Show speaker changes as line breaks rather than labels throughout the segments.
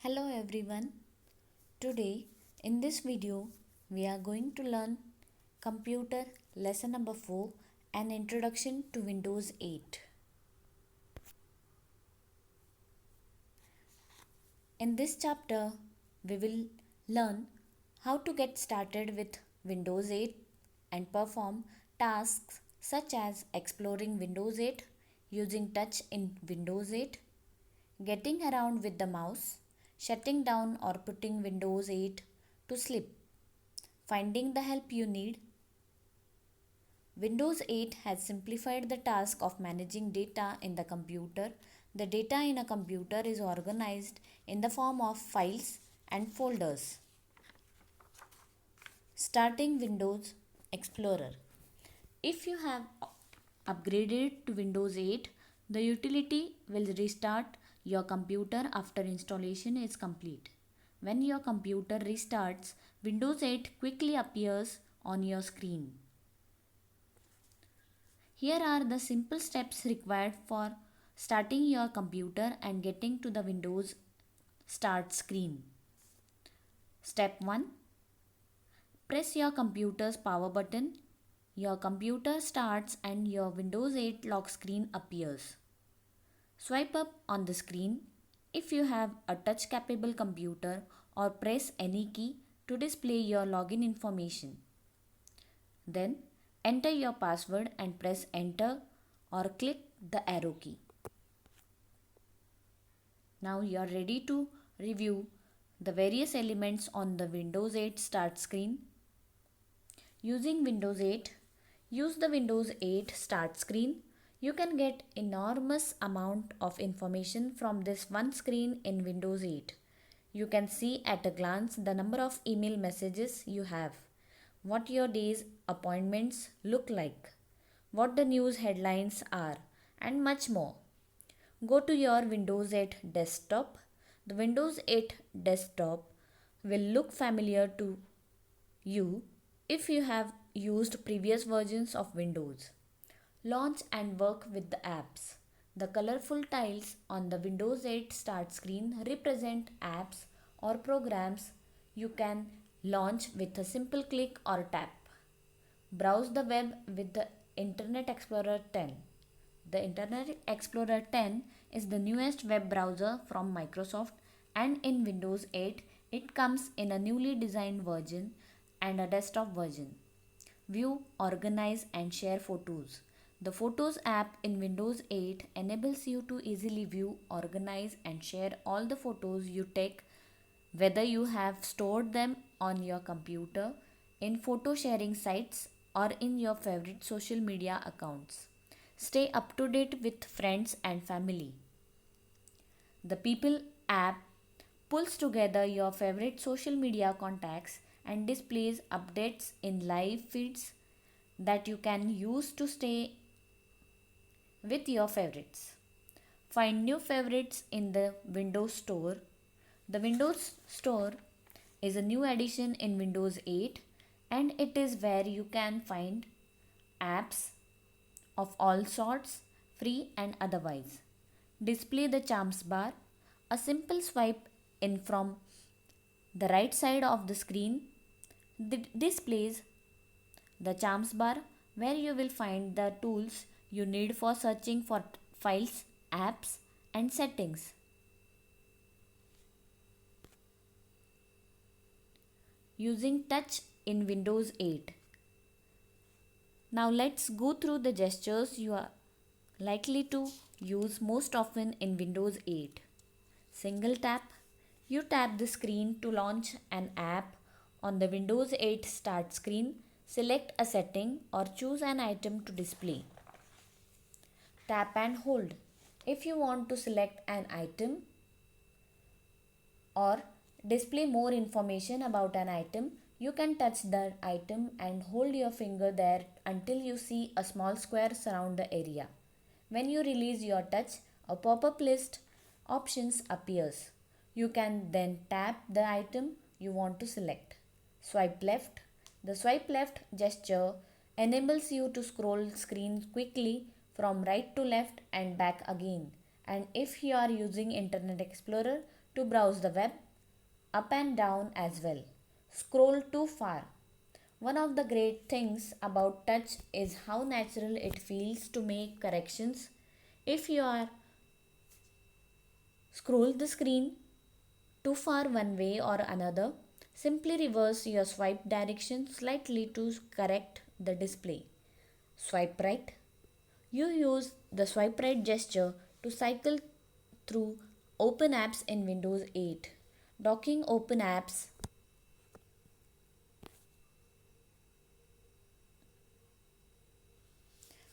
Hello everyone. Today in this video we are going to learn computer lesson number 4, an introduction to Windows 8. In this chapter we will learn how to get started with Windows 8 and perform tasks such as exploring Windows 8, using touch in Windows 8, getting around with the mouse, shutting down or putting Windows 8 to sleep, finding the help you need. Windows 8 has simplified the task of managing data in the computer. The data in a computer is organized in the form of files and folders. Starting Windows Explorer. If you have upgraded to Windows 8, the utility will restart your computer after installation is complete. When your computer restarts, Windows 8 quickly appears on your screen. Here are the simple steps required for starting your computer and getting to the Windows Start screen. Step 1. Press your computer's power button. Your computer starts and your Windows 8 lock screen appears. Swipe up on the screen if you have a touch capable computer, or press any key to display your login information. Then enter your password and press enter or click the arrow key. Now you are ready to review the various elements on the Windows 8 start screen. Using Windows 8, use the Windows 8 start screen. You can get enormous amount of information from this one screen in Windows 8. You can see at a glance the number of email messages you have, what your day's appointments look like, what the news headlines are, and much more. Go to your Windows 8 desktop. The Windows 8 desktop will look familiar to you if you have used previous versions of Windows. Launch and work with the apps. The colorful tiles on the Windows 8 start screen represent apps or programs you can launch with a simple click or tap. Browse the web with the Internet Explorer 10. The Internet Explorer 10 is the newest web browser from Microsoft, and in Windows 8 it comes in a newly designed version and a desktop version. View, organize and share photos. The Photos app in Windows 8 enables you to easily view, organize and share all the photos you take, whether you have stored them on your computer, in photo sharing sites, or in your favorite social media accounts. Stay up to date with friends and family. The People app pulls together your favorite social media contacts and displays updates in live feeds that you can use to stay with your favorites. Find new favorites in the Windows Store. The Windows Store is a new addition in Windows 8, and it is where you can find apps of all sorts, free and otherwise. Display the charms bar. A simple swipe in from the right side of the screen displays the charms bar, where you will find the tools you need for searching for files, apps and settings. Using touch in Windows 8. Now let's go through the gestures you are likely to use most often in Windows 8. Single tap. You tap the screen to launch an app on the Windows 8 start screen. Select a setting or choose an item to display. Tap and hold. If you want to select an item or display more information about an item, you can touch that item and hold your finger there until you see a small square surround the area. When you release your touch, a pop-up list options appears. You can then tap the item you want to select. Swipe left. The swipe left gesture enables you to scroll screen quickly from right to left and back again. And if you are using Internet Explorer, to browse the web, up and down as well. Scroll too far. One of the great things about touch is how natural it feels to make corrections. If you are scroll the screen too far one way or another, simply reverse your swipe direction slightly to correct the display. Swipe right. You use the swipe right gesture to cycle through open apps in Windows 8. Docking open apps.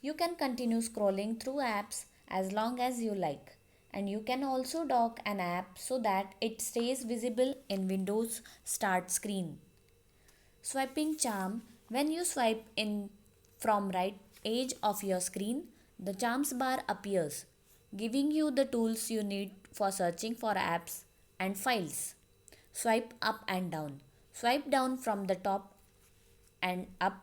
You can continue scrolling through apps as long as you like. And you can also dock an app so that it stays visible in Windows Start screen. Swiping charm. When you swipe in from right edge of your screen, the charms bar appears, giving you the tools you need for searching for apps and files. Swipe up and down. Swipe down from the top and up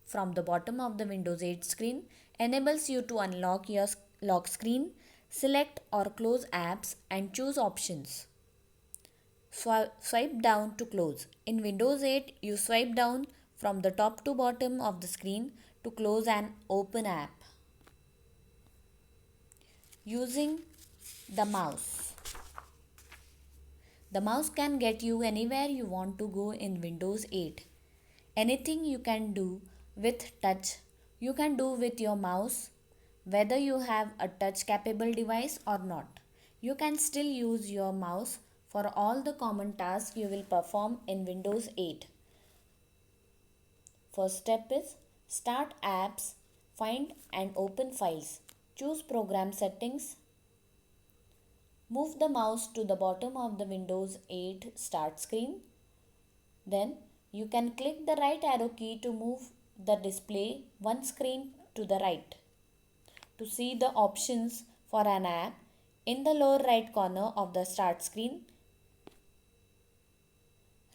from the bottom of the Windows 8 screen enables you to unlock your lock screen, select or close apps and choose options. Swipe down to close. In Windows 8, you swipe down from the top to bottom of the screen to close an open app. Using the mouse. The mouse can get you anywhere you want to go in Windows 8. Anything you can do with touch, you can do with your mouse, whether you have a touch capable device or not. You can still use your mouse for all the common tasks you will perform in Windows 8. First step is start apps, find and open files. Choose program settings. Move the mouse to the bottom of the Windows 8 start screen. Then you can click the right arrow key to move the display one screen to the right. To see the options for an app, in the lower right corner of the start screen,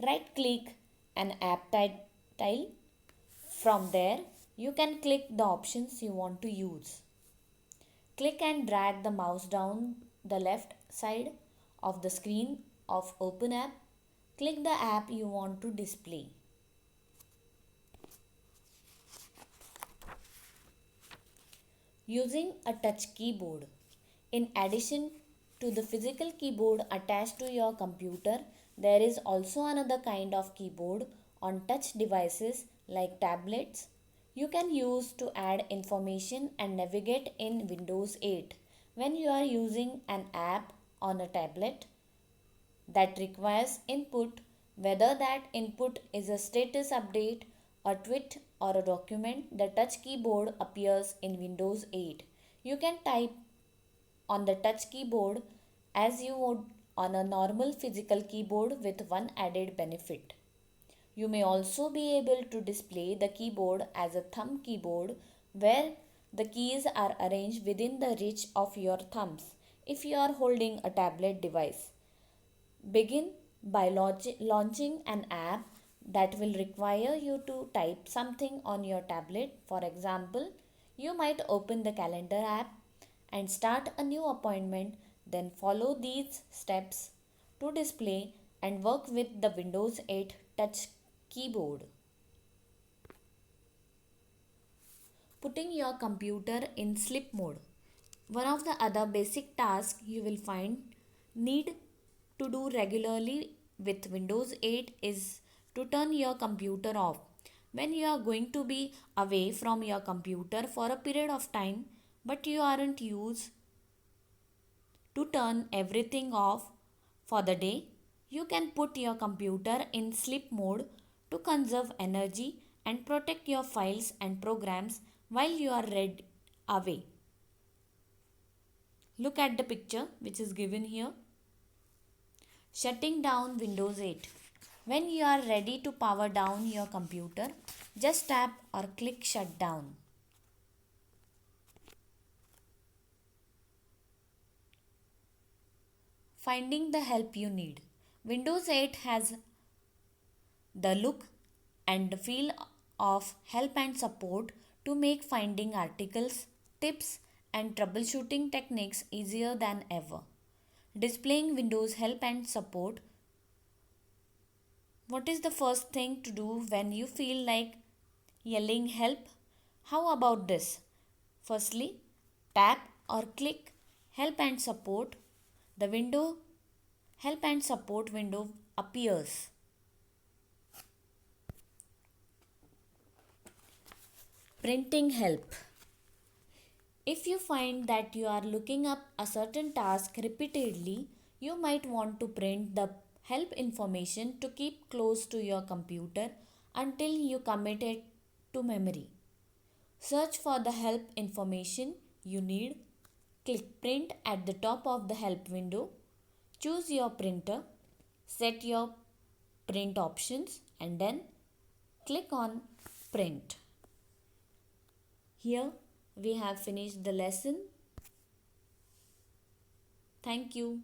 right click an app tile. From there, you can click the options you want to use. Click and drag the mouse down the left side of the screen of open app. Click the app you want to display. Using a touch keyboard. In addition to the physical keyboard attached to your computer, there is also another kind of keyboard on touch devices like tablets you can use to add information and navigate in Windows 8. When you are using an app on a tablet that requires input, whether that input is a status update, a tweet, or a document, the touch keyboard appears in Windows 8. You can type on the touch keyboard as you would on a normal physical keyboard with one added benefit. You may also be able to display the keyboard as a thumb keyboard where the keys are arranged within the reach of your thumbs if you are holding a tablet device. Begin by launching an app that will require you to type something on your tablet. For example, you might open the calendar app and start a new appointment, then follow these steps to display and work with the Windows 8 touch keyboard. Putting your computer in sleep mode. One of the other basic tasks you will find need to do regularly with Windows 8 is to turn your computer off. When you are going to be away from your computer for a period of time but you aren't used to turn everything off for the day, you can put your computer in sleep mode to conserve energy and protect your files and programs while you are read away. Look at the picture which is given here. Shutting down Windows 8. When you are ready to power down your computer, just tap or click shut down. Finding the help you need. Windows 8 has the look and feel of help and support to make finding articles, tips, and troubleshooting techniques easier than ever. Displaying Windows help and support. What is the first thing to do when you feel like yelling help? How about this? Firstly, tap or click help and support. The window help and support window appears. Printing help. If you find that you are looking up a certain task repeatedly, you might want to print the help information to keep close to your computer until you commit it to memory. Search for the help information you need. Click print at the top of the help window. Choose your printer. Set your print options and then click on print. Here we have finished the lesson. Thank you.